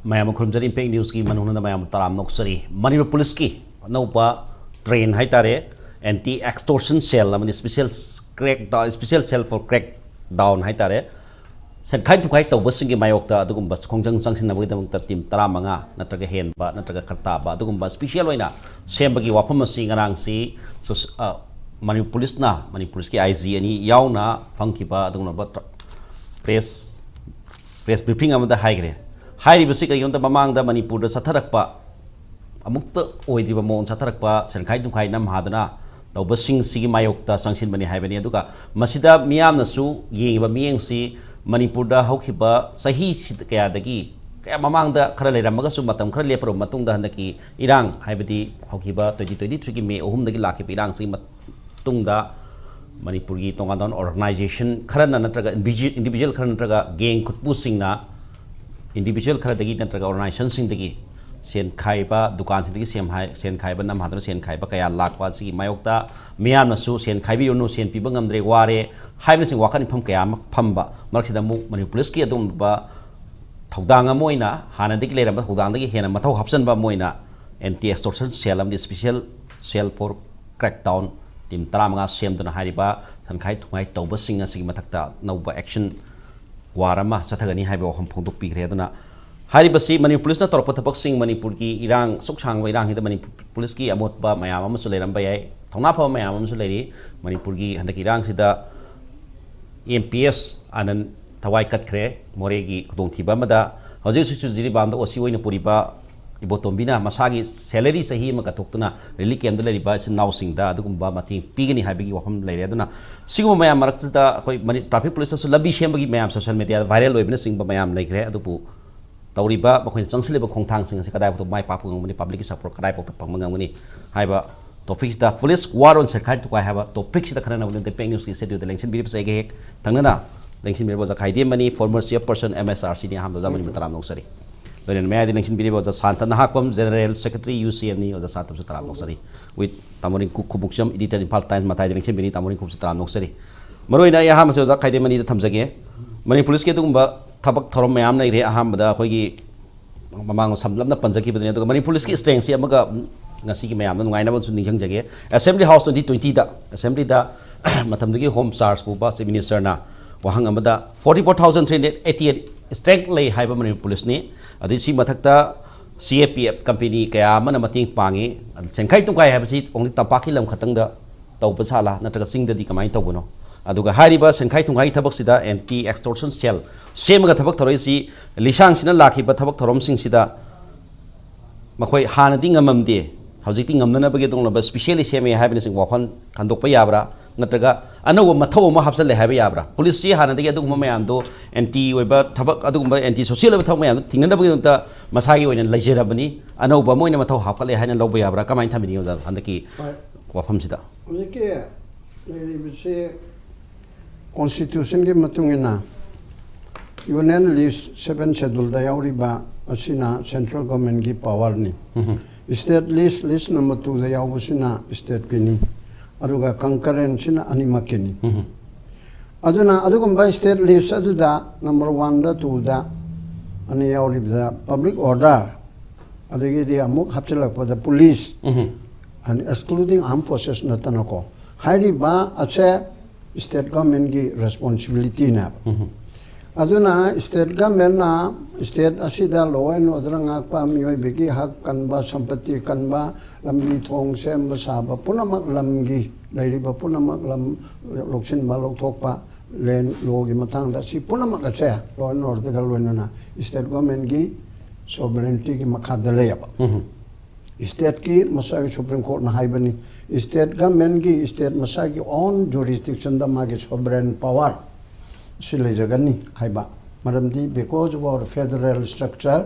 Ma'am खुरमजरी impact news की मनून मैम तराम नौसरी मणिपुर पुलिस की अनौबा ट्रेन हाइतारे anti extortion cell special cell for crackdown हाइतारे सेंखाई थुखाई तौबसिंग की मायोक्ता अदुगुम्बा खोंजंग चंगसिनबगीदमक्ता टीम 15 नत्रगा हेनबा नत्रगा खरताबा अदुगुम्बा स्पेशल ओइना सेमबगी वाफम असि ngarangsि मणिपुर पुलिस की आईजी अनि यावना फंखिबा अदुगुम्बा प्रेस ब्रीफिंग अमदा हाइग्रे हाइरिबसि करियोंता ममांगदा मणिपुर सथरकपा अमुक्त ओइद्रिबा मोन सथरकपा सेंखाई थुखाई नम हादना तौबसिंग सिगी मायोक्ता संगसिनबनि हाइबनि अदुगा मसिदा मियामनसु येंगिबा मियेंसि मणिपुर हौखिबा सही कयादगी कया ममांगदा खरा लेरमगसु मतम खरा लेपरो मतुंगदा हंदकी इरांग हाइबदी हौखिबा 2023 की मे 3 दगी लाखिबा इरांग सि मतुंगदा मणिपुर की तोंगादन ऑर्गेनाइजेशन खरा नत्रगा इंडिविजुअल खरा नत्रगा गैंग खुटपुसिंगना इंडिविजुअल खरा दगी नत्रगा ऑर्गेनाइजेशन सिंदगी सेन खाइबा दुकान सिंदगी सेन खाइबा नम हादन सेन खाइबा कया लाखबा सिगी मायोक्ता मियामनसु सेन खाइबिरोनु सेन पिबा ngamdre वारे हाइबसिंग वाखन फम कया फमबा मरसिदा मु मणिपुर पुलिस की अदुमबा थौदांग मोइना हानदगी लेरम थौदांगदगी हेना मथौ हपसनबा मोइना एंटी एक्सटोर्शन सेल अमदि special cell for crackdown team 15 सेमदुना हारिबा संखाई थुंगाई तौबसिंग असि मथक्ता नौबा एक्शन वारमा सथगनी हाइबा वखम फोंदोकपिग्रे अदुना हारिबसि मणिपुर पुलिस ना तौरप थबकसिंग मणिपुर की इरांग सुखसांग इरांग हिदा मणिपुर पुलिस की अमोटबा मयाम अमसु लेरंबा याय थौनाफा मयाम अमसु लेरि मणिपुर की हंदकी इरांग सिदा एमपीएस आनंद थवाई कटख्रे मोरे की खुदोंथिबा मदा हजि सुसु जिरि बामदा ओसी ओइना पुरिबा इबोतोंबिना मसागी सैलरी सही म कथोक्तुना रिली केमदा लेरिबा नाउसिंगदा अदुगुम्बा मथिंग पीगनी हाइबगी वफम लेरे अदुना सिगुम मयाम मरक्तदा अखोय मनि ट्रैफिक पुलिस सु लबी सेमबगी मयाम सोशल मीडिया वायरल ओइबना सिंगबा मयाम लेख्रे अदुपु तौरीबा मखोय चंगसिलेबा खोंथांसिंग असि कदाय माय पापु ngमनि पब्लिक सपोर्ट कदाय पक्ता फंग ngमनि हाइबा टॉपिक्स दा पुलिस वार ऑन सेंखाई थुखाई हाइबा टॉपिक्स दा खरना नवने पेंग न्यूज़ की शेड्यूल दा लेंसिन बिरिब सैगे हेक थंगना लेंसिन बिरिब Khaidem Mani former chairperson MHRC नि हम जामनि मतराम नौसरी लोइन मैं लेंसिन बिरिब शांता नाहकपम जनरल सेक्रेटरी UCM नि ओजा सातम तराम Nausari with तामोरिन खुमुक्चम editor Imphal times मथाइ लेंसिन बिनि तामोरिन खुमुक्चम तराम नौसरी मरोइना या हम ओजा खाइदेम मनी दा थमजगे मनी पुलिस के दुगुम्बा थबक थरम मयाम नै रे अहमदा अखोयगी ममांग समलमना पंजकीबदने अदुगा मनी पुलिस की स्ट्रेंथ से अमगा ngasi ki mayam nungai na bu ningjang jage assembly house 2020 da assembly da matam dagi home charge bu ba minister na wahang amada 44388 strength lay haiba mani police ni adi si mathakta CAPF company kaya mana mating pangi Shenkhai Thumkhai haiba si ongli tampaki lam khatang da tawba sala natraga sing da di kamai tawbono aduga hariba Shenkhai Thumkhai thabak sida anti extortion cell semaga thabak thoroi si lisang sina lakhiba thabak thorom sing sida makhoi hanadi ngamamde हौजिक्ति ngamnanabagi donglaba specially seme haibani sing wafan khandokpa yabra natraga anawa mathau ma hapsal le haiba yabra police si hanadagi aduguma mayam do anti oiba thabak aduguma anti social oiba thak mayam thinganabagi ta masagi oina laijerabani anauba moina mathau hapkale haina lawba yabra kamai thamini oza handaki wafam sida hojike lebise constitution ge matungina union list 7 schedule da yauriba asina central government gi power ni state list number 2 da yawusina state kini aduga concurrent sina anima kini aduna adugumba state list aduda number 1 da 2 da ani yawribda public order adugi dia amuk hapchalak the police and excluding armed forces natanako hairi ba ache state government gi responsibility na aduna state government na state asida law and order ngakpa mioi begi hak kanba sampati kanba lambi thong sem basaba punamak lamgi lairiba punamak lam loksin ba lokthokpa len logi matang da si punamak ache law and order galwenana state government gi sovereignty gi makhadale yaba state ki masagi supreme court na haibani state government gi state masagi own jurisdiction da magi sovereign power sile jagani haiba maramdi because of our federal structure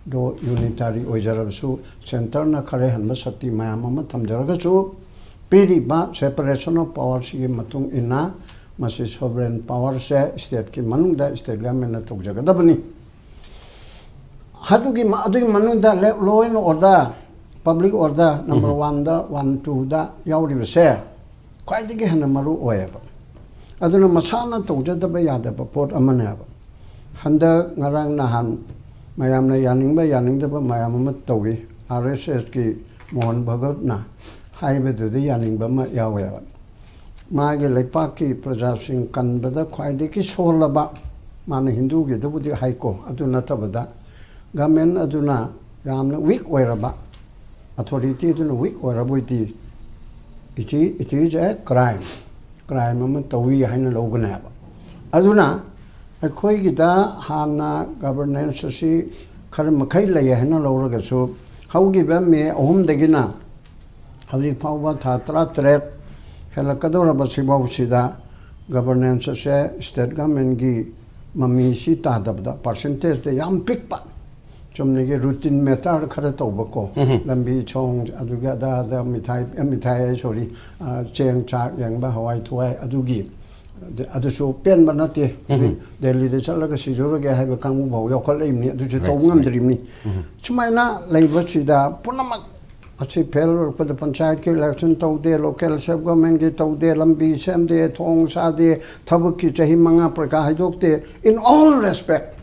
do unitary ojarabsu center na khare hanba sakti mayam ama thamjaraga chu piri ba separation of powers gi matung ina masi sovereign power se state ki manung da state government na thok jaga da bani hadugi manung da law and order public order number 1 da 1 2 da yauri se kwaidigi hana maru oyaba aduna masana tawjadaba yadaba port amana handa ngarang nahan mayamna yaningba mayam ama tawi RSS ki Mohan Bhagat na haibe du de yaningba ma yawe magi lepak ki praja sing kan bada khwaide ki solaba mana Hindu ki dubudi haiko aduna tabada gamen aduna yamna weak oiraba authority aduna weak oiraboiti it is a crime ama tawi haina logana ba aduna akhoi gida hana governance si khar makhai lay haina loraga so haugi ba me ohum dagina haugi pawba tha tra tre hela kadora ba sibau sida governance se state government gi mami si ta dabda percentage de yam pick pa chomne ge routine method khara tawba ko lambi chong aduga da mithai sorry cheng cha yang ba hawai thuai adugi adusu pen banate Delhi de chalaga sijoro ge haiba kangmu bau yokhal imni adusu tawngam drimni chumaina leiba chida punamak achi fel pa the panchayat ke election tawde local sub government ge tawde lambi semde thong sa de thabuk ki chahi manga praka haidokte in all respect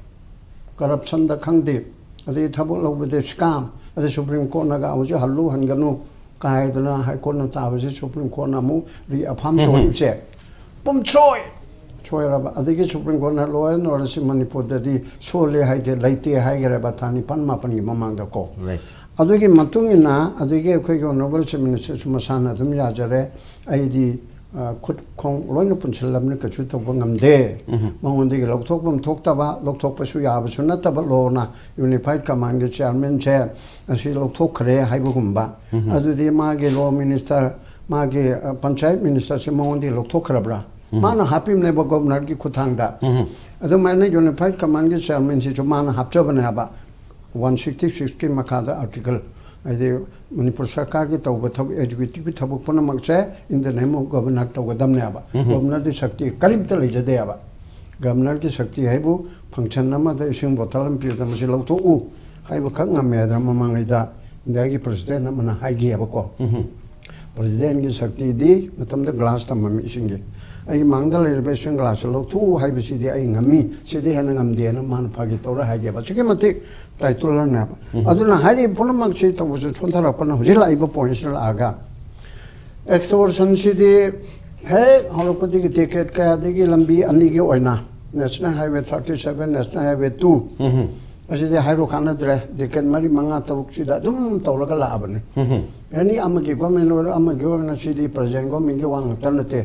corruption da khangde adi thabuk lobde scam adi Supreme Court naga awje hallu hanganu kaidana high court na tawaje Supreme Court na mu ri apham to ipse pum choi raba adi Supreme Court na law and order si Manipur da di sole haide laite haigere bathani pan mapan gi mamang da ko right adugi matungina adugi khoi go noble minister sumasana dum yajare aidi khut khong loina punchilam ne kachu to ngamde mangondi ge lokthok bam thoktaba lokthok pasu ya basu na taba lona unified command ge chairman che asi lokthok khre haibugumba adudi ma ge law minister ma ge panchayat minister se mangondi lokthok khrabra mana hapim ne ba governor gi khuthangda adu mane unified command ge chairman se mana hapchabana ba 166 के मकादा article ऐसे मणिपुर सरकार के तौब थब educative भी थब पुनः मकसे in the name of governor तौब दम ने आबा गवर्नर की शक्ति करीब तक ले जदे आबा गवर्नर की शक्ति है वो फंक्शन नमा द इसिंग बोतल में पियो तमसे लौतो उ है वो खंग में द ममांगैदा इंडिया की प्रेसिडेंट नमना हाइगी आबा को प्रेसिडेंट की शक्ति दी मतलब द ग्लास तम में इसिंग आई मांगदल रिजर्वेशन ग्लास लौतो है बसिदे आई ngami सिदे हन ngamde na man phagi tora haige ba chike mate title ना अदुना हारी पुनमक से तबुस छोंथरा पन हुजिला इबो पॉइंट्स लागा एक्सटोर्शन सिदि हे हरपति की टिकट का देगी लंबी अनी के ओइना नेशनल हाईवे 37 नेशनल हाईवे 2 असिदि हाइरो खाना द्रे टिकट मरी मंगा तबुक सिदा दुम तौलगा लाबने एनी अमगे गवर्नमेंट और अमगे गवर्नमेंट सिदि प्रेजेंट गवर्नमेंट के वांग तनते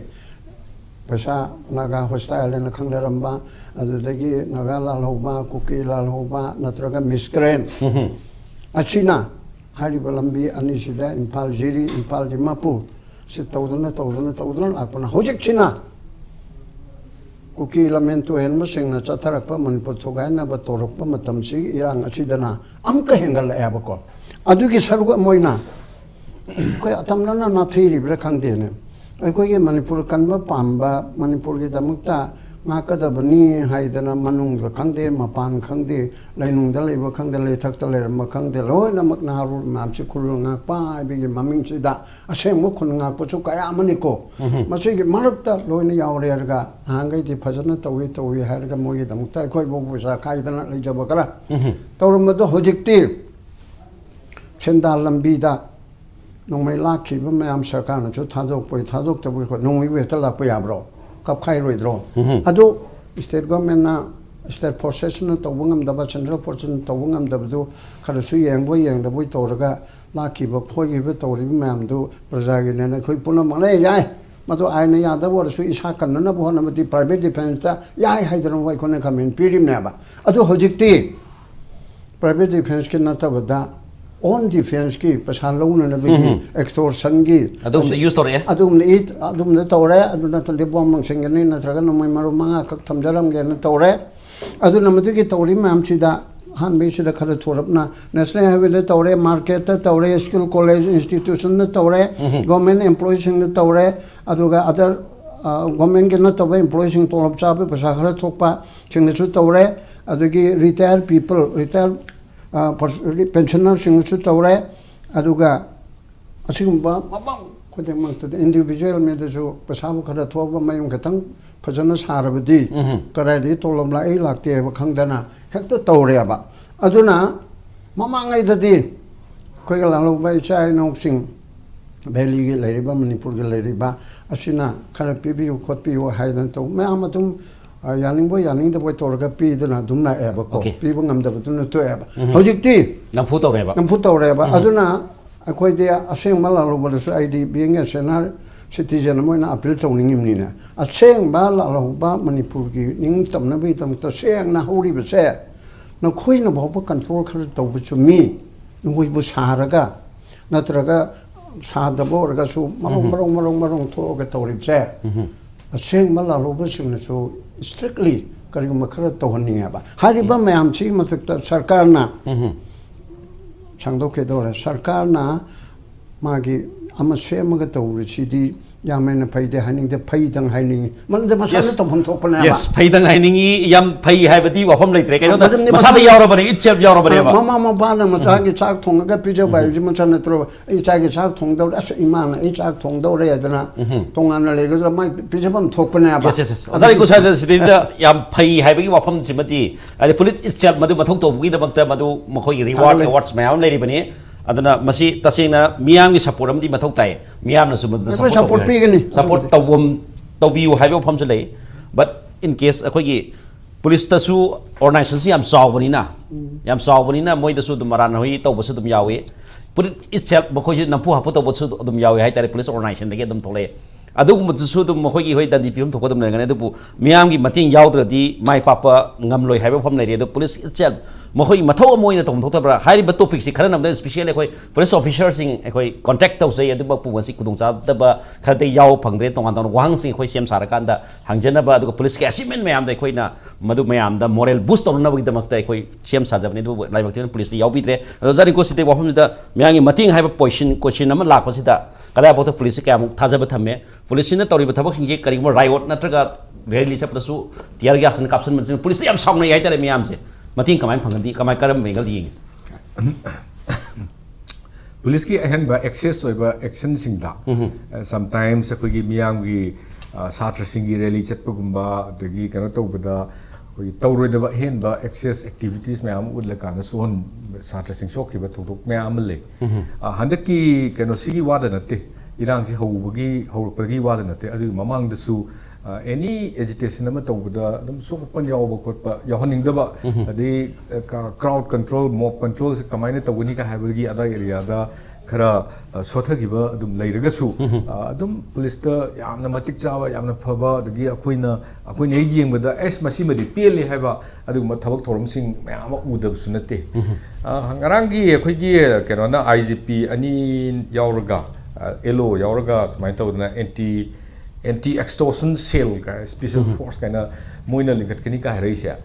पैसा नागा हॉस्टाइल ने खंगरंबा अदुदगी नागा लाल होबा कुकी लाल होबा नत्रगा मिसक्रेन अचिना हारिबा लंबी अनिसिदा इम्फाल जिरी इम्फाल दिमापुर से तौदना आपना होजिक छिना कुकी लमेंटो हेनम सिंगना चथरकपा मनपुर थोगायना ब तोरकपा मतमसी इरांग अचिदना अमका हेंगल याबको अदुगी सरुग मोइना कोई अतमना ना थेरिब्रा खंगदेने अखोगे मणिपुर कन्बा पाम्बा मणिपुर की दमुक्ता ngakadabani haidana manung khangde mapan khangde lainungda leiba khangde leithakta lerma khangde loina makna haru mamchi khulu ngakpa bi maming chida asengmo khun ngakpo chu kaya mani ko masigi marakta loina yawre erga hangai di phajana tawi harga mogi damukta khoi bobu sa khaidana leijaba kara tawramado hojikti chendal lambi da nongmai lakhi ba mayam sarkar na chu thadok poi thadok tabu ko nongmi weta la poi abro Kkay Roidro. Ado state government na state procession to wungam daba central procession to wungam dabdu kharasu yang da boy toraga laki ba phoi ba tori mam do prajagi ne khoi puna male yai mado ai ne ya da war su isa kan na bo na mati private defense ta yai haidran wai kone kamen pirim ne ba ado hojikti private defense ke na ta bada on defense ki pasan lo na bi extortion gi adum se use tore adum ne tore aduna tale bom mang sengani na traga no mai maru manga kak thamjaram ge na tore aduna madu ki tori mam chida han be chida khara thorapna national highway le tore market ta tore school college institution na tore government employees na tore aduga other government ke na tore employees to tolap cha be pasa khara thokpa chingna chu tore adugi retired people retired pensioner singsu tawre aduga asigumba mabang kodemang to individual me de jo pasabu khara thoba mayum khatang phajana sarabadi karadi tolom la ei lakte ba khangdana hekta tawre ba aduna mamangai dadi koi ga lalu bai chai no sing Beli gi leriba Manipur gi leriba asina khara pibi u khot pi u haidan to me amatum yaning da boy torga pi dana dumna eba ko pi bu ngam da butun to eba hojikti nam phu tawreba aduna akoi de aseng malalu ba su id being a senar citizen moina appeal to ningim ni na aseng ba la lo ba Manipur gi ning tam na bi tam to seng na hori ba se no khoi na ba control khar to bu chu mi no bu saraga natraga Sadabo or Gasu, Marong to get to repair. A saying Malalobasim so strictly Karimakara to Niaba. Hariba Mam Chimatak Sarkarna Chandoke Dora Sarkarna Magi Amasemato Richidi Yaman pay the Hanning the Paydan Hanning. Man the Masala to open. Yes, Paydan Hanning, Yam Pay have a deal of homely trick. Masada Yorobari, it's a Yorobari. Mamma Bana Matagi Chak Tonga Pija by Jimachana throw each I get Chak Tonga, that's Iman, each Chak Tonga Redana, Tongana Lega, my Pijabam Topanaba. Yes, as I could say, the Yam Pay having Wapam Timothy, and the police itself, Madu Matoto, with the Madu Mahoy reward awards my own lady Bani. Adana masi tasina miyam gi support amdi mathau tai miyam na sum support pigani support tawbiu haibo pham se lei but in case akhoi gi police ta su organization si am sawbani na moi da su dum maran hoi taw basu dum yawi police itself makhoi nampu hapu taw basu dum yawi hai tare police organization dege dum thole adugum su dum makhoi gi hoi dandi pim thok dum le ngane du miyam gi mating yawdradi mai papa ngam loi haibo pham le re police itself Mohoi Mato Moina Tom Totara, high but topics, the current of the special police officers in a contact of say at the Bapu, Kudunsa, the Kate Yao Pangreton on one sing Hosham Sarakanda, Hanjanaba, the police Cassiman Mayam, the Quina, Madu Mayam, the moral boost on with the Maktai, Shem Sazavan, like police, the Yabitre, Zarico City, the Miang Mating have a position, question number Lapasita, about the police cam, Tazabatame, police in the Tori Batabaking, Karim Riot, Natraga, rarely Chapasu, Tiagas and Capson, police, I'm sorry, I tell me. Mating kamay phangdi kamay karam mengal ying police ki ahan ba access oiba action singda sometimes akogi miyam gi satra singi rally chatpagumba dagi kana tawbada koi tawroida ba hen ba access activities mayam udla kana suhon satra sing sokhi ba thuduk mayam le handaki kana sigi wada natte irang si hobagi hobagi wada natte adu mamang da su any agitation nama tawbada dum so pan yaw ba khotpa yahoning da ba adi crowd control mob control se kamaina tawani ka habagi ada area da khara sothagi ba dum leiraga su dum police ta yamna matik chawa yamna phaba dagi akoina yeng ba es masimadi pele haiba adu ma thabak thorom sing mayam udab sunate hangarangi akoigi kenona IGP ani yawraga elo yawraga smai tawdna anti-extortion cell special force kind moina linkat kini ka haresia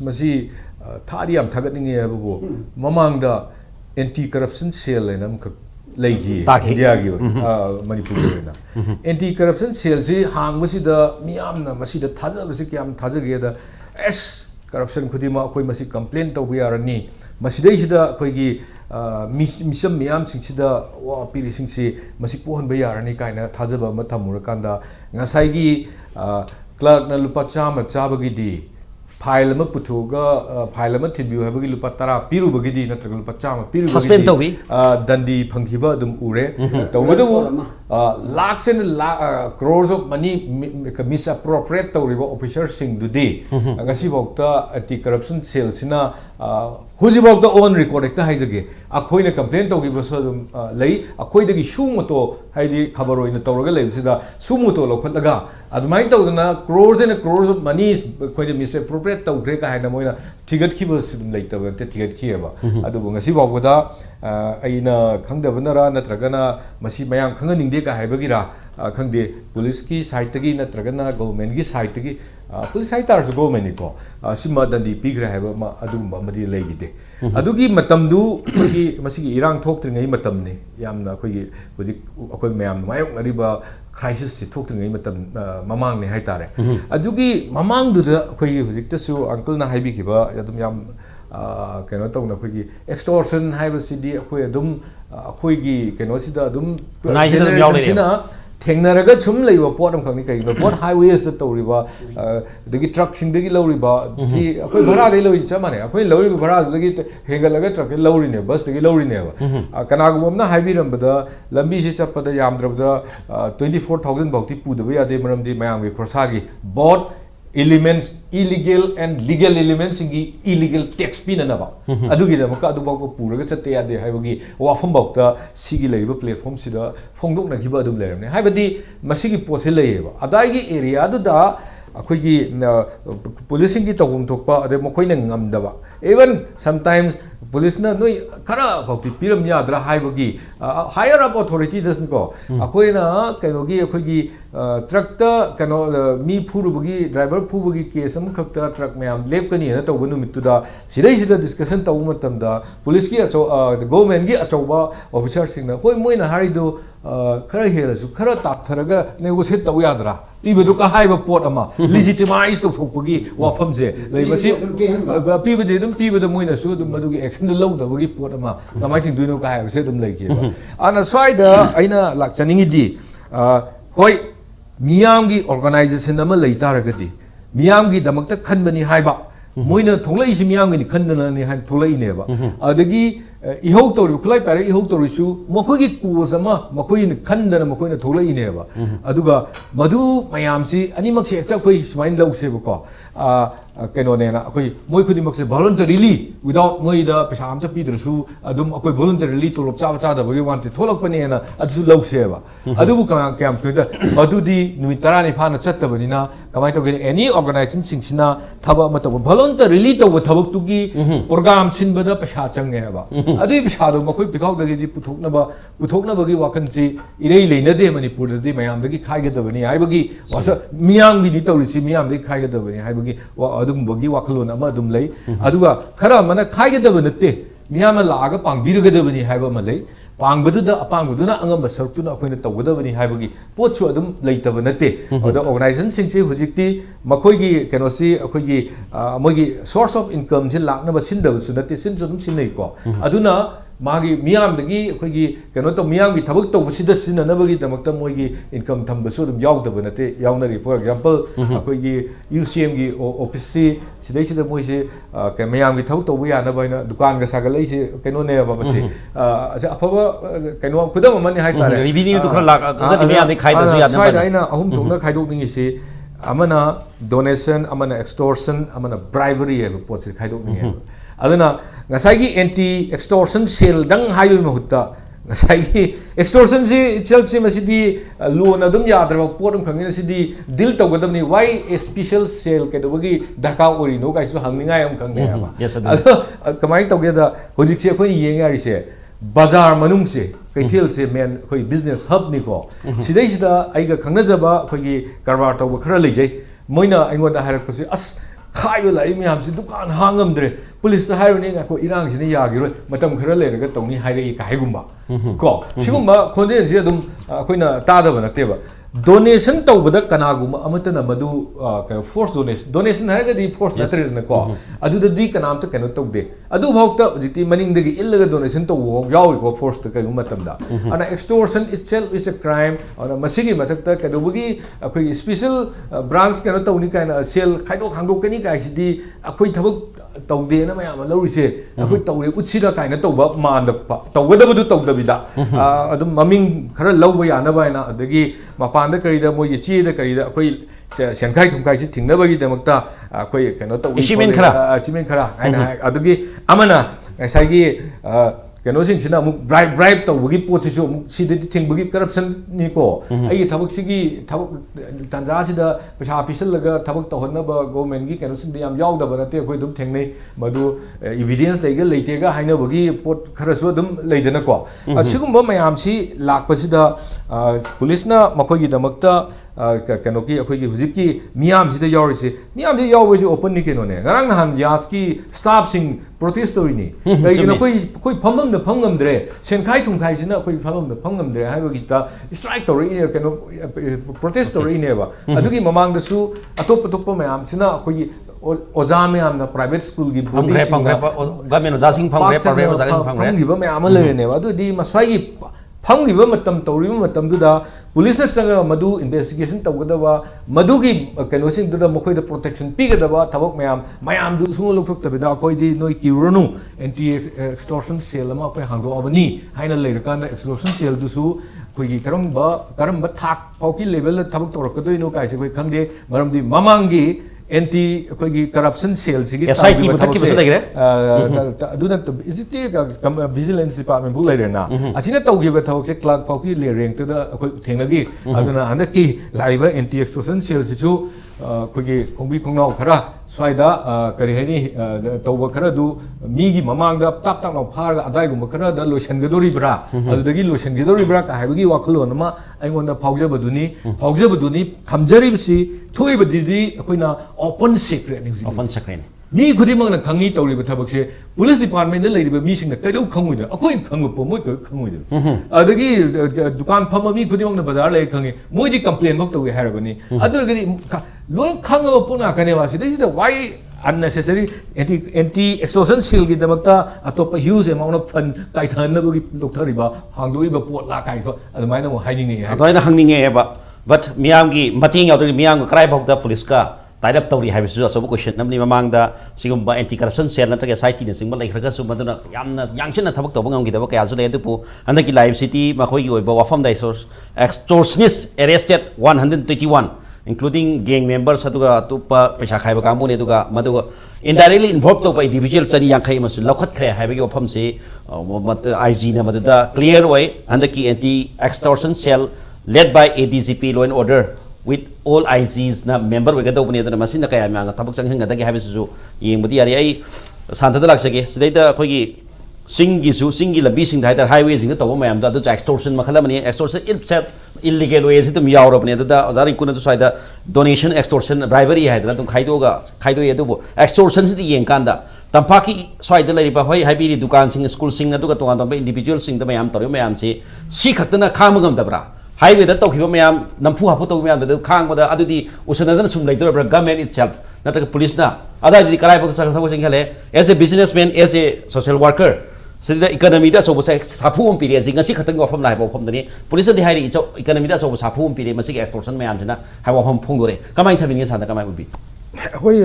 masi thari am thagat ninge abu mamang da anti-corruption cell enam leigi india gi manipur na anti-corruption cell si hang masi da miyam na masi da thaja masi kyam thaja ge da es corruption khudima koi masi complaint to yarani masi dei sida koi gi misam miyam sing sida wa piri sing si masi pohon ba yarani kaina thaja ba ma thamur kanda ngasai gi clerk na lupa chama chabagi di file ma puthuga file ma thibiu habagi lupa tara piru bagi di natraga lupa chama piru suspend to be dandi phanghiba dum ure tawadu lakhs and crores of money misappropriate tawriba officers sing dudi ngasi bokta anti corruption cell sina huji bokta on record ekta haijage akhoina complaint tawgiba so dum lei akhoidagi sumoto haidi khabaroi na tawraga leibsida sumoto lokhatlaga adumai tawdana crores and crores of money khoide misappropriate tawgre ka haina moina thigat khiba sidum leitaba te thigat khiyaba adu ngasi bokda aina khangdabanara natragana masi mayam khanganingde ka haibagira khangde police ki side tagi natragana government ki side tagi police side tar government ko sima dandi pigra haiba ma adumba madi leigide adugi matamdu ki masi ki irang thoktriŋai matamne yamna khoi hojik akoi mayam mayok ngariba crisis se thoktriŋai matam mamang ne haitare adugi mamang du da khoi hojik tasu uncle na haibi kiba adum yam keno tawna khoi extortion haiba sidi khoi adum khoi gi keno sida adum generation ꯊꯦꯡꯅꯔꯒ ꯁꯨꯝ ꯂꯩꯕ ꯄꯣꯠ ꯑꯃꯈꯛꯅꯤ ꯀꯩꯒꯤꯅꯣ ꯄꯣꯠ ꯍꯥꯏꯋꯦꯁꯇ ꯇꯧꯔꯤꯕ ꯑꯗꯒꯤ ꯇ꯭ꯔꯛꯁꯤꯡꯗꯒꯤ ꯂꯧꯔꯤꯕ ꯁꯤ ꯑꯩꯈꯣꯏ ꯚꯔꯥꯗꯒꯤ ꯂꯧꯔꯤ ꯆꯞ ꯃꯥꯟꯅꯩ ꯑꯩꯈꯣꯏ ꯂꯧꯔꯤꯕ ꯚꯔꯥꯗꯨꯗꯒꯤ ꯍꯦꯟꯒꯠꯂꯒ ꯇ꯭ꯔꯛꯇ ꯂꯧꯔꯤꯅꯦꯕ ꯕꯁꯇꯒꯤ ꯂꯧꯔꯤꯅꯦꯕ ꯀꯅꯥꯒꯨꯝꯕ ꯑꯃꯅ ꯍꯥꯏꯕꯤꯔꯝꯕꯗ ꯂꯝꯕꯤꯁꯤ ꯆꯠꯄꯗ ꯌꯥꯝꯗ꯭ꯔꯕꯗ 24,000 ꯐꯥꯎꯗꯤ ꯄꯨꯗꯕ ꯌꯥꯗꯦ ꯃꯔꯝꯗꯤ ꯃꯌꯥꯝꯒꯤ ꯈꯣꯔꯁꯥꯒꯤ boat elements illegal and legal elements singi illegal tax pinanaba adugidamaka adubawko puraga chatte yade haibagi wafambawta sigi leiba platform sida phongdokna giba adum leramne haibadi masigi pose leiba adaigi area duda akoigi policing gi tawum thokpa ade mokoina ngamdaba even sometimes police na noi khara bhakti piram yadra haibagi higher up authority doesn't go akoina kainogi akoigi truck ta kano mi phurubagi driver phubagi case am khakta truck mayam lepkani na tawba numittuda sidai sida discussion tawu matamda police ki the government gi achauba officer singna hoi moina harido khara helasu khara taptharaga negotiate tawu yadra ibedu ka haiba pot ama legitimize tawthokpagi wafam je lei masi pibade dum pibada moina su dum madugi action da lawdabagi pot ama kamai thing duino ka haiba se dum leikeba ana swaida aina lakchaningi di hoi miyamgi organization ama leitaragadi miyamgi damakta khanbani haiba moina tholai si miyamgi ni khandana ni han tholai neba adagi ihau tori khulai pare ihau tori su mokogi cause ama mokoi ni khandana mokoi na tholai neba aduga madu mayam si animak se ekta koi smain lauseba ko keno ne na koi moi khudi mak se voluntarily without moi da pesa amta pidrusu adum koi voluntarily tolop cha cha da bagi wante tholak pane na adu lauseba adubu kam khida madu di numit tarani phana chattabani na kamai to any organization singsina thaba mata voluntarily to thabak tu gi program sinbada pesa changne ba adu pesa do makoi pikau da gi puthokna bagi wakan si irei leina de manipur de mayam da gi khai ga da bani ai bagi wasa miyam gi ni tawrisi miyam de khai ga da bani ai bagi adum bagi wakalon ama adum lei aduga khara mana khai ga da banate miyam la aga pangbiraga da bani haiba malai pangbaduna apanguduna angamba sartuna akoina tawgadabani haibagi potchu adum leitaba nate oda organization singse hujikti makoigi kenosi akoigi mogi source of income sin lakna ba sindaba sunate sin dum sinai ko aduna magi miyam dagi akoigi keno to miyam gi thabak to busida sinanabagi damakta moigi income thambasu dum yawdaba nate yawnari for example akoigi UCM gi office si sidai sida moise ke miyam gi thabak to bu yana baina dukan ga sagalai se keno ne ba basi ase afaba keno khudam mani hai tare revenue to khara lak ga miyam de khai da su yana ba aina ahum thongna khaidok ningi se amana donation amana extortion amana bribery ha pot se khaidok ningi aduna ngasai anti-extortion cell dang hayu mahutta ngasai extortion si itself si masidi loan adum yadra pot um khangina sidi deal tawgadam ni why a special cell kedobagi darka ori no kai su hangningai am khangne ba yes ado kamai tawgeda hojik se khoi yenga ri se bazar manung se kaithel se men khoi business hub ni ko sidai sida aiga khangna jaba khoi karbar tawba khara leijai moina aingoda harak pasi as khaiba lai miyam si dukan hangamdre police ta hairone nga ko irang sini yagiro matam khara leraga tawni hairei ka haigumba ko sigumba khonjen si adum akoina tadaba nateba donation tawbada kanaguma amatana madu force donation haraga di force natre na ko adu da di kanamta kano tawde adu bhokta jikti maning dagi illaga donation taw yawi ko force ta kai matamda ana extortion itself is a crime ana masigi matakta kadobagi akoi special branch kano tawni kaina sel khaidok hangdok kani kai sidi akoi thabak tawde na mayam laurise akoi tawre utsira kaina tawba manda tawgadabadu tawdabida adum maming khara lawba yana baina adagi mapanda karida moy chi da karida akoi Shenkhai-Thumkhai si thingnabagi damakta akoi kano taw achievement khara aina adugi amana ngasai kano sing sina amuk bribe tawbagi pot si amuk sida thingbagi corruption ni ko ai thabak sigi thabak tanja sida paisa pisal laga thabak tawhannaba government gi kano sin yam yawdaba nate akoi dum thengnai madu evidence leiga leitega hainabagi pot khara su dum leidana ko asigumba mayam si lakpasida police na makoi gi damakta kano ki akoi gi hujiki miyam sida yawrisi miyam di yawwisi open ni keno ne ngarang nahan yas ki staff sing protest tori ni kaigina koi phamam da phangamdre Shenkhai-Thumkhai sina koi phamam da phangamdre haibagi ta strike tori ne keno protest tori ne ba adugi mamang da su atop mayam sina koi oja mayam na private school gi phamgre government oja sing phamgre private oja sing phamgre phamgi ba mayam le ne ba adu di maswai gi phamgi ba matam tori matam du da police संग मधु investigation तौगदबा मधुगी कनोसिंग दुदा मखोय the protection पिगदबा थबक मयाम दु Sumo लोकथोक्तबिदा अखोयदी नोय किरनु anti extortion cell अमा अखोय हांगदोअबनी हाइना लेरकान extortion cell दुसु अखोयगी करम थाक फाउकी level थबक तौरकदोइनो कायसे अखोय खंगदे मरमदी ममांगी एंटी अखोयगी करप्शन सेल सिगी SIT मुथक्की बस लेगरे अदुना इजिटी विजिलेंस डिपार्टमेंट बु लेरेना असिना तौगिबा थबकसे क्लर्क फाउकी लेरेंग तदा अखोय थेंगगी अदुना हंदकी लाइव एंटी एक्सटॉर्शन सेल सिसु अखोयगी खोंबी खोंनाव खरा स्वाइदा करी हैनी तौब खरा दु मीगी ममांगदा ताप ताप नाव फारगा अदाइगुम खरा द लोशनगदोरिब्रा अदुदगी लोशनगदोरिब्रा का हाइबगी वाखलोन मा आइगोंदा फाउजबदुनी थमजरिबसी थोइबदिदी अखोइना open secret news open secret मी खुदिमंगना खंगी तौरिब थबकसे पुलिस डिपार्टमेंट लेरिबा मीसिंगना कइदौ खंगुइदा अखोइ खंगपो मोइ खंगुइदा अदगी दुकान फम मी खुदिमंगना बाजार ले खंगी मोइदि कंप्लेन भक तौगे हारबनी अदुगदी लोय खंगबो पुना कनेवा सिदैसिदा वाइ unnecessary anti extortion seal की दमकता अतोप huge amount of fund काइथानबगी लोकथरिबा हांगदोइबा पोट ला काइखो अदमाइना मो हाइनिंगे है अतोइना हंगनिंगे एबा बट मियामगी मतिंग यावदि मियाम क्राइ भक्ता पुलिस का ताइरप तौरी हाइबसु असोब क्वेश्चन नमनि ममांगदा सिगुम्बा एंटी करप्शन सेल नत्रगे साइटी ने सिंगबल लेखरगसु मदुना यामना यांगचना थबक तौब ngamgidaba kayasu le adupu andaki live city makhoi gi oiba wafam dai extortionist arrested 121 including gang members aduga tupa paisa khaiba kamu ne aduga maduga indirectly involved to individual sani yankhai masu lokhat khre haibagi wafam se IG na maduda clear way andaki anti extortion cell led by ADCP law and order with all IGs na member we gado bani adana masina kaya ma tabak chang hinga dagi habisu yengbudi ari ai santa da laksage sidaida khogi singi lambi sing da highway sing to mayam da extortion makhala mani extortion itself illegal way situm yauro bani da azari kuna to saida donation extortion bribery haidra tum khaido yedu extortion si yeng kanda tampaki saida lai ba hoi haibiri dukan sing school sing na to kan individual sing da mayam tor mayam si khaktana khamagam dabra highway da tawkiba mayam namfu hapu to mayam da khangba adudi usanadana sum laidora government itself natraga police na adadi karai bot sa sa sing hale as a businessman as a social worker sida economy da so sa sapu um pire jing asi khatang ofam lai ofam dani police di hairi economy da so sapu um pire masi extortion mayam jina ha ofam phongdore kamai thabini sa da kamai ubi hoi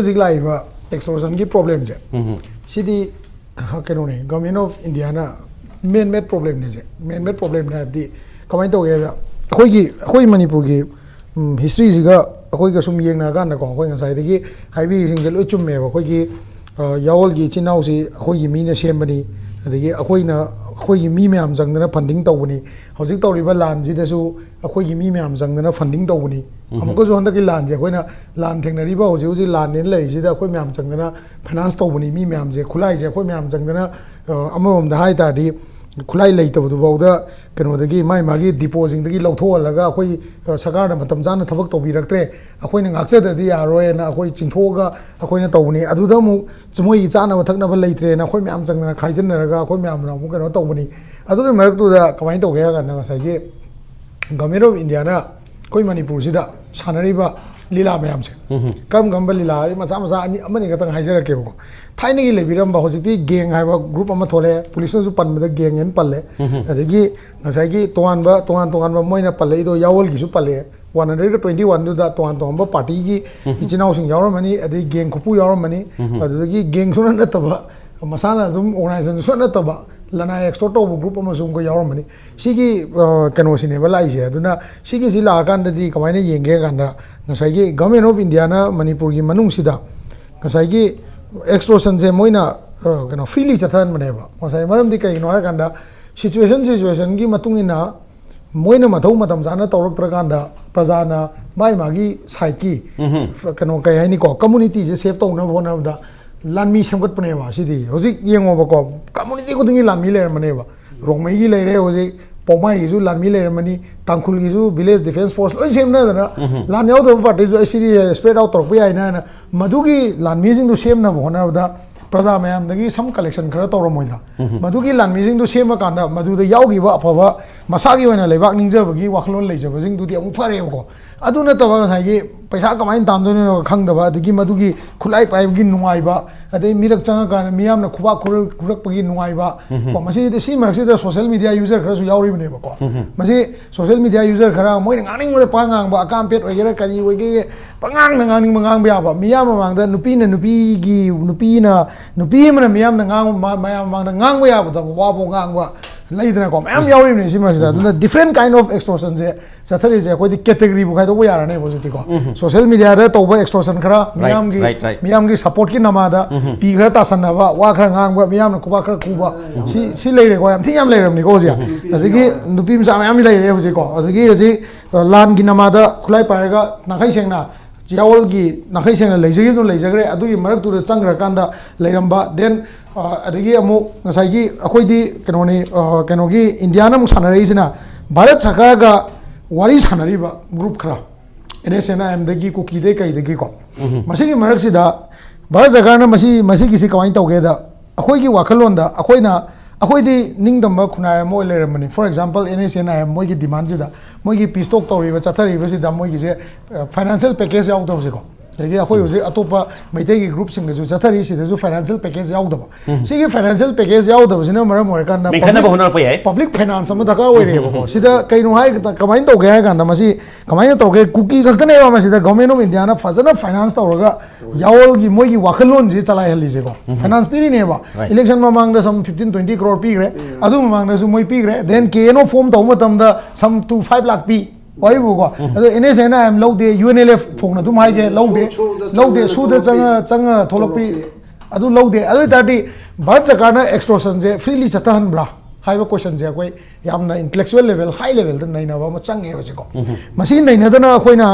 ji lai ba extortion ki problem je sidi kenone government of India na main problem ne je main problem na di kamai to ge khoi Manipur gi history jiga khoi ga sum yeng na ga na ko khoi ngasai de gi highway sing je loi chum me ba khoi gi yawol gi chinau si khoi gi mi na sem bani adagi khoi gi mi myam jang na funding to bani hojik to ri ba lan ji da su khoi gi mi myam jang na funding to bani amko jo handa ki lan je khoi na lan theng na ri ba hoji lan ne lai ji da khoi myam jang na finance to bani mi myam je khulai je khoi myam jang na amarom da hai ta di khulai lai to du ba da kano da gi mai ma gi deposit da gi lau tho laga khoi sakar da matam jan thabak to bi raktre akhoi na ngakse da di yaroi na akhoi chingtho ga akhoi na to ni adu da mu chmoi chana wa thakna ba leitre na khoi myam jang na khaijan na ga khoi myam na mu kano to bani adu da marak tu da kamai to ga ga na sai gi government of India na khoi Manipur si da sanari ba lila myam se kam ba lila macha ani amani ga tang haijara ke ko thaini gi lebiram ba hojiti gang ha ba group ama thole police su pan da gang en palle adagi ngasai gi toan ba moina palle do yawol gi su palle 121 du da toan ba party gi ichinau sing yawra mani adagi gang khupu yawra mani adagi gang su na ta ba masana dum organization su na ta ba lana extort to group ama sum ko yawra mani sigi kano sine ba lai je aduna sigi sila kan da di kamai ne yenge kan da ngasai gi government of India na Manipur gi manung sida ngasai gi extortion je moina kano freely chathan mane ba ngasai maram di kai no ha kan da situation gi matung ina moina mathau matam jana tawrak tra kan da prajana mai magi sai ki kano kai hai ni ko community je save to na bona da lanmi semgat pane ba sidi hojik yengo ba ko community ko dingi lanmi le mane ba rongmai gi le re hojik pomai gi ju lanmi le mani tangkhul gi ju village defense force loi sem na da lan yaw do party ju sidi spread out tor pai na madu gi lanmi jing du sem na bo na da praja mayam dagi sam collection khara tor moidra madu gi lanmi jing du sem ka na madu da yaw gi ba apha masa gi wena lebak ningja ba gi wakhlon le ja ba jing du di amu phare ko adu na ta ba sai gi पैसा कमाइन तामदोनो खंगदबा अदगी मदुगी खुलाई पाइबगी नुंगाइबा अदे मिरक चंगा कान मियामना खुबा खुरकपगी नुंगाइबा को मसी दे सी मरक्सी दे social media user खरसु यावरि बनेबा को मसी social media user खरा मोइन गानिंग मदे पांगांग बा अकाम पेट ओइगेरा करी ओइगे पंगांग गानिंग मंगांग ब्याबा मियाम मांगदा नुपीना नुपीगी नुपी मना मियामना गांग मायाम मांगदा गांग याबा द वाबो गांग बा लेदना को मैम यावरि ने सिमरसिदा डिफरेंट काइंड ऑफ एक्सटॉर्शन से चथरी से कोई कैटेगरी बु खाइदो यारने बोजति को सोशल मीडिया दा तोबा एक्सटॉर्शन खरा मियाम की सपोर्ट की नमादा पी खरा तासनबा वा खरा गांगबा मियाम खुबा खरा खुबा सी लेरे को याम थि याम लेरमनि को जिया अदगी नुपी मसा याम लेरे हुजे को अदगी हजि लान की नमादा खुलाई पारेगा नाखै सेंगना यावल की नाखै सेंगना लेजगी तो लेजगरे अदुगी मरक तुर चंग्र कांदा लेरमबा देन अदगी अमु ngसाइगी अखोइदी कनोगी इंडिया न सानरइसिना भारत सरकार का वारी सानरिबा ग्रुप खरा NSNIM दगी कुकी दे कई दगी को मसीगी मरकसिदा भारत सरकार न मसी किसी कमाइन तौगेदा अखोइगी वाखलोंदा अखोइदी निंगदम खुनाय मो लेरमनी फॉर एग्जांपल NSNIM मोइगी डिमांड जिदा मोइगी पीस्टॉक तौरिबा चथरिबा सिदा मोइगी से फाइनेंशियल पैकेज याउदबसे को लेकिन अखोई होजे अतोपा मैते की ग्रुप सिंग जो चथरी सिदजु फाइनेंशियल पैकेज याउदबा सिगी फाइनेंशियल पैकेज याउदबसिना मरम ओरकान पब्लिक फाइनेंस अम दरकार ओइरेबको सिदा कइनो हाय कमाइन तौगे हाय कान मसी कमाइन तौगे कुकी खक्तने बा मसिदा गवर्नमेंट ऑफ इंडिया ना फजना फाइनेंस तौरगा यावल की मोइगी वाखलोन जी चलाय हलिसे को फाइनेंस पिरिनेबा इलेक्शन ममांग दा सम 15-20 करोड़ पिग्रे अदु ममांग दा सु मोइ पिग्रे देन केनो फॉर्म तौ मतम दा सम 2-5 लाख पी वाइबुको अदो NSNIM लौदे UNLF फोंगना तुम हाइगे लौदे सुद चंग थोलपी अदु लौदे अदु ताटी भारत सरकार ना एक्सटॉर्शन जे फ्रीली चतहनब्रा हाइबा क्वेश्चन जे कोई यामना इंटेलेक्चुअल लेवल हाई लेवल द नैनाबा म चंगे बसेको मसी नैनादना अखोइना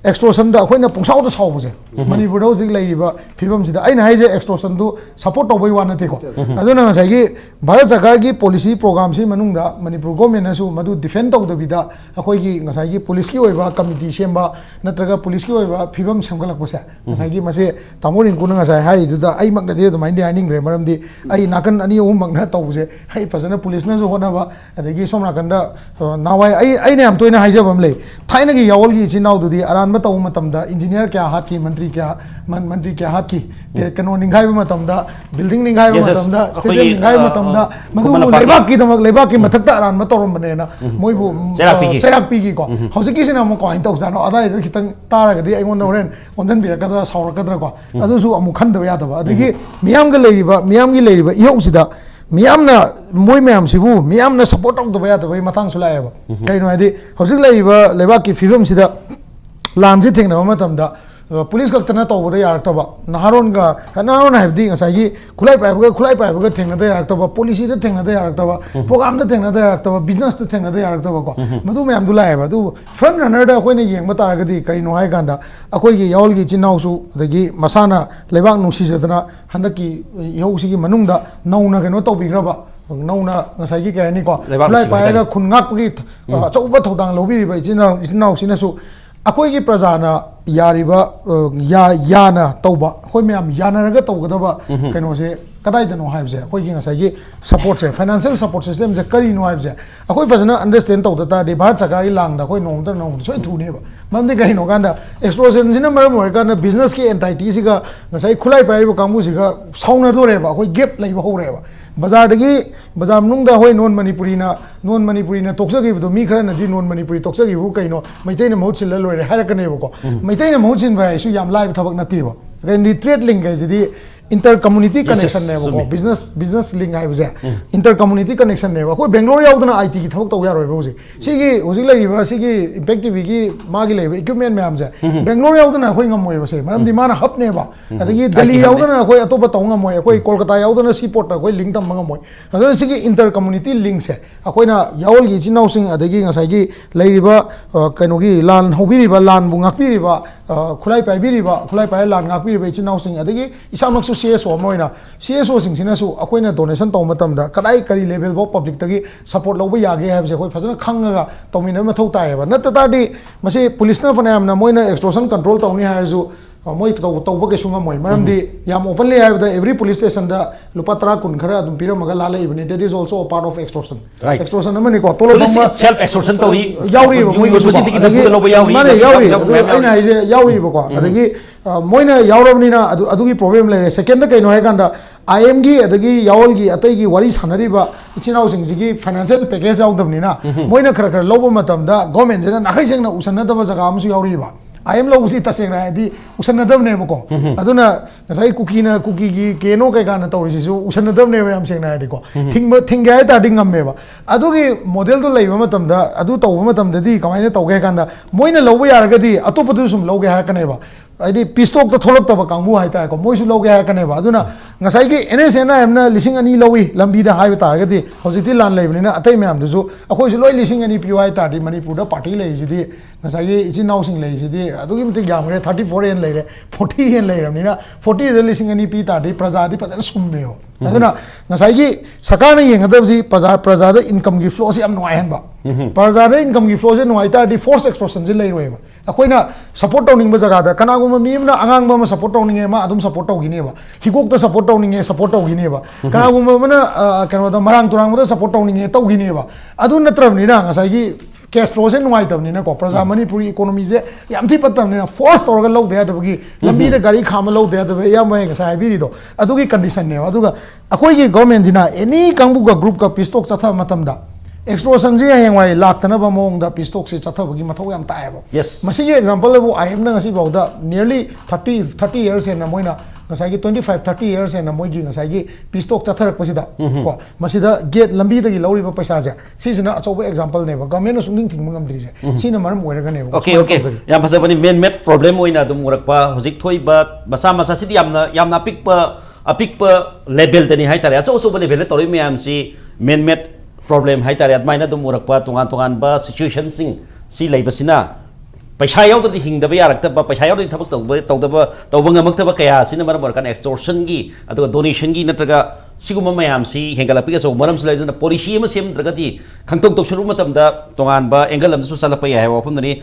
एक्सटॉर्शन दा अखोइना पुंसाउ द साउबजे मणिपुर दो जिग लैरिबा फिबम सिदा आइना हाइजे एक्सटॉर्शन दु सपोर्ट तौबई वा नतेको अदुना ngसाइगी भारत सरकार की पॉलिसी प्रोग्राम सी मनुंगदा मणिपुर गवर्नमेंट नसु मदु डिफेंड तौदबिदा अखोइगी ngसाइगी पुलिस की ओइबा कमिटी सेमबा नत्रगा पुलिस की ओइबा फिबम सेमगलकपसे ngसाइगी मसे तामो रिंकु न ngसाइ हारिदुदा आइ मकदे दुमाइनदि आइनिंग्रे मरमदि आइ नाकन अनि ओम मगना तौबजे हाइ फजना पुलिस नसु होनाबा अदगी सोमनाकंदा नावाय आइ ने हम तोइना हाइजबम ले थाइनगी यावलगी चिनाउदुदी अरानबा तौ मतमदा इंजीनियर क्या हाथ की मंत्री क्या हाथ की कनो निंगाइबा मतमदा बिल्डिंग निंगाइबा मतमदा स्टेडियम निंगाइबा मतमदा मदु लेबाक की मथकता अरानबा तौरम बनेना मोइबु चेरापी की को हौजिकी सिना मो कोइन तौजानो अदाइ खितंग तारगदी आइगोन होरेन ओनजन बिरकदरा सावरकदरा को अदुसु अमु खंदबा यादबा अदगी मियामगी लेरिबा इहौसिदा मियामना मोइ मैम सिबु मियामना सपोर्ट तौदबा यादबा मतंग सुलायबा कइनो हाइदि हौजिक लेरिबा लेबाक की फिबम सिदा लानजी थेंगना मतमदा पुलिस खक्तना तौबदा यारक्तबा नाहारोन हाइबदि ngसाइगी खुलाई पाइबगा थेंगदा यारक्तबा पॉलिसी द थेंगदा यारक्तबा प्रोग्राम द थेंगदा यारक्तबा बिजनेस द थेंगदा यारक्तबा को मदु मैम दु लायबा दु फ्रंट रनर दा अखोइना येंगबा तारगदि करिनो हाय कांदा अखोइगी यावलगी चिनाउसु अदगी मसाना लेबाक नुसिजदना हंदकी इहौसिगी मनुंगदा नौना केनो तौबिग्रबा नौना ngसाइगी कायनी को खुलाई पाइगा खुनगाकगी अचौबा थौदांग लौबिरिबा इचिनाउसिनासु अखोई की प्रजाना यारिबा याना तौबा अखोई मैम यानरगा तौगदबा कनो से कदाइदनो हाइबजे अखोई की ngसाइगी सपोर्ट से फाइनेंशियल सपोर्ट सिस्टम से करिनो हाइबजे अखोई फजना अंडरस्टैंड तौदता दे भारत सरकारी लांगदा अखोई नोम सोइ थुनेबा ममदि कहिनो कांदा एक्सप्लोजन सिना मरम ओरकाना बिजनेस की एंटाइटी सिगा ngसाइ खुलाई पाइबो कांगु सिगा साउना दोरेबा अखोई गैप लैबा होरेबा बाजार मनुंगदा होय नॉन मणिपुरी तोक्सगिबदो मी खरा नदी नॉन मणिपुरी तोक्सगिबु कइनो मैतैना महूत सिल्ला लोरे हारकनेबको मैतैना महूत सिनबा आइसु याम लाइव थबक नतिबो रेंडी ट्रेड लिंक गाइजदी इंटर कम्युनिटी कनेक्शन ने वो बिजनेस लिंक है बजे इंटर कम्युनिटी कनेक्शन ने वो कोई बेंगलोर याउदना आईटी की थबक तौ यारोय बजे सिगी होजिक लगिबा सिगी इंपैक्ट टीवी की मागी लेबे इक्विपमेंट मैम जे बेंगलोर याउदना कोई ngमोय बसे मरमदि माना हपने बा अदगी दिल्ली याउदना कोई अतोप तौ ngमोय कोई कोलकाता याउदना सी पोर्ट कोई लिंक तम ngमोय अदन सिगी इंटर कम्युनिटी लिंक से अखोइना यावल की चिनाउसिंग अदगी ngसाइगी लेरिबा कनोगी लान होबिरिबा लान बुंगाकपिरिबा खुलाई पाइ लान ngakpiriba चिनाउसिंग अदगी इसामक्सु CSO मोइना CSO सिंसिनासु अखोइना डोनेशन तौ मतमदा कदाई करी लेवल बो पब्लिक तगी सपोर्ट लौबा यागे हाबसे अखोइ फजना खंगगा तौमिना मथौ तायबा नततादि मसे पुलिसना फनायमना मोइना एक्सटॉर्शन कंट्रोल तौनी हायजु moi tauba ke sunga moi maram di yam openly have the every police station da lupa tara kun khara adum pira maga lala ibne that is also a part of extortion Right. extortion amani ko tolo police self extortion tori yauri ba moi usually tiki da lo ba yauri mane yauri aina ise yauri ba ko adagi moina yaurabni na adugi problem le second da kaino he kanda IM gi adagi yaol gi atai gi wari sanari ba ichinaw sing gi financial package yaw dabni na moina khara khara lobo matam da government jena nakhai jeng na usanna da ba jaga am su yauri ba IM lo usi taseng na di usanna dam ne ko aduna nasai cookie na cookie gi keno kai kana tawri si su usanna dam ne am seng na di ko thing ga ta ding am me ba adugi model to leiba matam da adu taw matam da di kamai na taw ga kanda moina lo ba yar ga di atopa du sum lo ga ha kana ba adi pistok to tholok taba kangbu hai ta ko moisu lo ga ha kana ba aduna ngasai gi NSNA amna lising ani lowi lambi da hai ta ga di hojiti lan leibni na atai me am du su akoi su loi lising ani pi hai ta di Manipur da party lei ji di ngasai gi ichi naw sing lei ji di adugi mti gyam re 34 yen lei re 40 yen lei ramni na 40 de lising ani pi ta di praja di pa sum me ho aduna ngasai gi sakana yeng adab ji praja da income gi flow si am noi han ba praja da income gi flow je noi ta di force extortion ji lei roi ba akoina support tawning ba jaga da kana gum mi na angang ba support tawning ma adum support tawgini ba higok da support tawning support tawgini ba kana gum na kana da marang turang da support tawning tawgini ba adu natrabni na ngasai gi cash flow se nuai tabni na ko praja Manipuri economy je yam thi patam na force torga lo de da gi lambi da gari kham lo de da ya mai ngasai bi ri do adu gi condition ne adu ga akoi gi government jina any kangbu ga group ka pistok chatha matam da extortion ji yang wai laktana ba mong da pistok se chatha gi mathau yam tae ba Yes. masi gi example lebu I am na ngasi ba da nearly 30 years na moina ngasai gi 25-30 years na moi gi ngasai gi pistok chatharak pasida ko masida gate lambi da gi lori ba paisa ja si sina achoba example ne ba government na sungning thing mangam dri je sina maram oiraga ne ba okay yam phasa bani main met problem oina dum murak pa hojik thoi ba masa sidi yamna apik pa level tani hai tare acho ba level tori me am si main met problem hai tare admaina dum murak pa tungan ba situation sing si leibasina paisa yaw da hing da ba yarak ta ba paisa yaw da thabak tawba ngamak ta ba kaya sina maram kan extortion gi adu donation gi natraga siguma mayam si hengala pika so maram sila policy ma sem draga di khangtok tok shuru matam da tongan ba angle am su sala pa ya wa phum ni